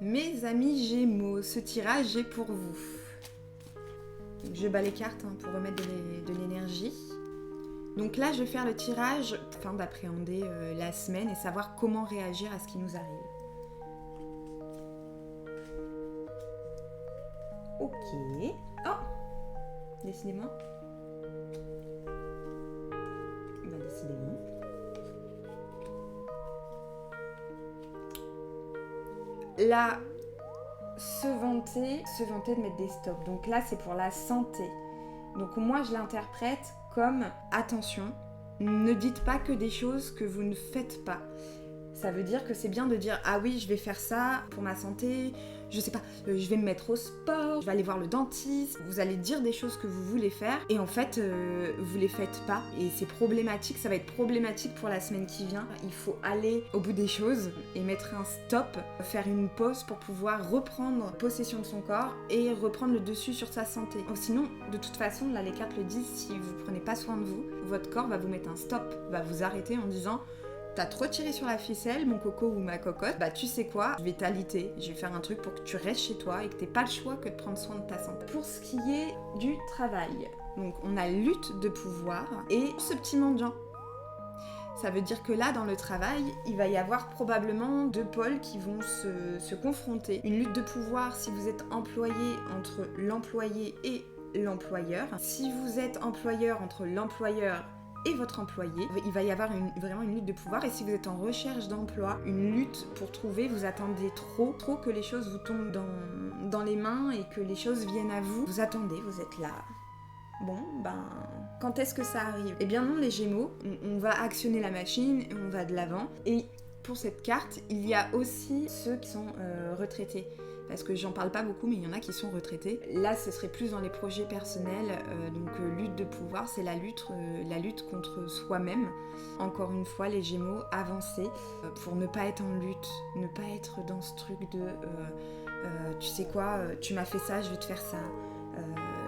Mes amis Gémeaux, ce tirage est pour vous. Je bats les cartes pour remettre de l'énergie. Donc là, je vais faire le tirage afin d'appréhender la semaine et savoir comment réagir à ce qui nous arrive. Ok. Oh, décidément. Bah, décidément. Là, se vanter de mettre des stops. Donc là, c'est pour la santé. Donc moi, je l'interprète comme attention, ne dites pas que des choses que vous ne faites pas. Ça veut dire que c'est bien de dire ah oui, je vais faire ça pour ma santé, je sais pas, je vais me mettre au sport, je vais aller voir le dentiste. Vous allez dire des choses que vous voulez faire et en fait vous les faites pas et c'est problématique, ça va être problématique pour la semaine qui vient. Il faut aller au bout des choses et mettre un stop, faire une pause pour pouvoir reprendre possession de son corps et reprendre le dessus sur sa santé. Sinon, de toute façon, là les cartes le disent, si vous prenez pas soin de vous, votre corps va vous mettre un stop, va vous arrêter en disant t'as trop tiré sur la ficelle, mon coco ou ma cocotte, bah tu sais quoi, je vais t'aliter, je vais faire un truc pour que tu restes chez toi et que t'aies pas le choix que de prendre soin de ta santé. Pour ce qui est du travail, donc on a lutte de pouvoir et ce petit mendiant. Ça veut dire que là, dans le travail, il va y avoir probablement deux pôles qui vont se confronter. Une lutte de pouvoir si vous êtes employé entre l'employé et l'employeur. Si vous êtes employeur entre l'employeur et votre employé, il va y avoir vraiment une lutte de pouvoir. Et si vous êtes en recherche d'emploi, une lutte pour trouver, vous attendez trop que les choses vous tombent dans les mains et que les choses viennent à vous. Vous attendez, vous êtes là. Bon, quand est-ce que ça arrive ? Eh bien non, les Gémeaux, on va actionner la machine et on va de l'avant. Et pour cette carte, il y a aussi ceux qui sont retraités. Parce que j'en parle pas beaucoup, mais il y en a qui sont retraités. Là, ce serait plus dans les projets personnels. Lutte de pouvoir, c'est la lutte contre soi-même. Encore une fois, les Gémeaux, avancez pour ne pas être en lutte, ne pas être dans ce truc de tu sais quoi, tu m'as fait ça, je vais te faire ça.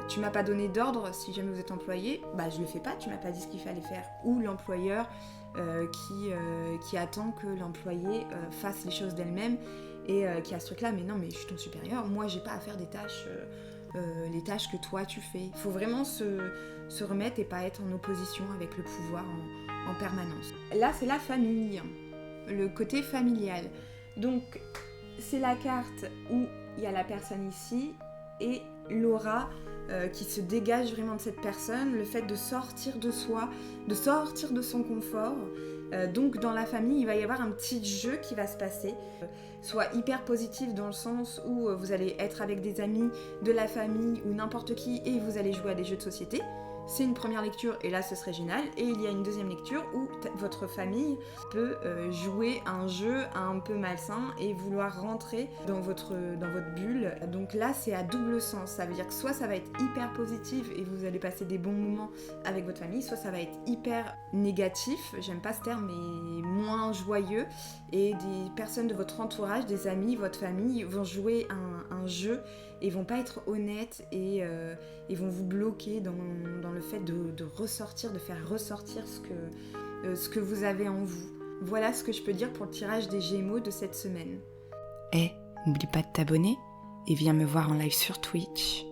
Tu m'as pas donné d'ordre, si jamais vous êtes employé, je le fais pas, tu m'as pas dit ce qu'il fallait faire. Ou l'employeur qui attend que l'employé fasse les choses d'elle-même et qui a ce truc-là, mais non, mais je suis ton supérieur, moi j'ai pas à faire des tâches, les tâches que toi tu fais. Il faut vraiment se remettre et pas être en opposition avec le pouvoir en permanence. Là, c'est la famille, le côté familial. Donc, c'est la carte où il y a la personne ici et l'aura qui se dégage vraiment de cette personne, le fait de sortir de soi, de sortir de son confort. Donc dans la famille, il va y avoir un petit jeu qui va se passer, soit hyper positif dans le sens où vous allez être avec des amis de la famille ou n'importe qui et vous allez jouer à des jeux de société. C'est une première lecture et là ce serait génial. Et il y a une deuxième lecture où votre famille peut jouer un jeu un peu malsain et vouloir rentrer dans votre bulle. Donc là c'est à double sens. Ça veut dire que soit ça va être hyper positif et vous allez passer des bons moments avec votre famille, soit ça va être hyper négatif, j'aime pas ce terme, mais moins joyeux. Et des personnes de votre entourage, des amis, votre famille vont jouer un jeu et vont pas être honnêtes et vont vous bloquer dans le fait de ressortir, de faire ressortir ce que vous avez en vous. Voilà ce que je peux dire pour le tirage des Gémeaux de cette semaine. N'oublie pas de t'abonner et viens me voir en live sur Twitch.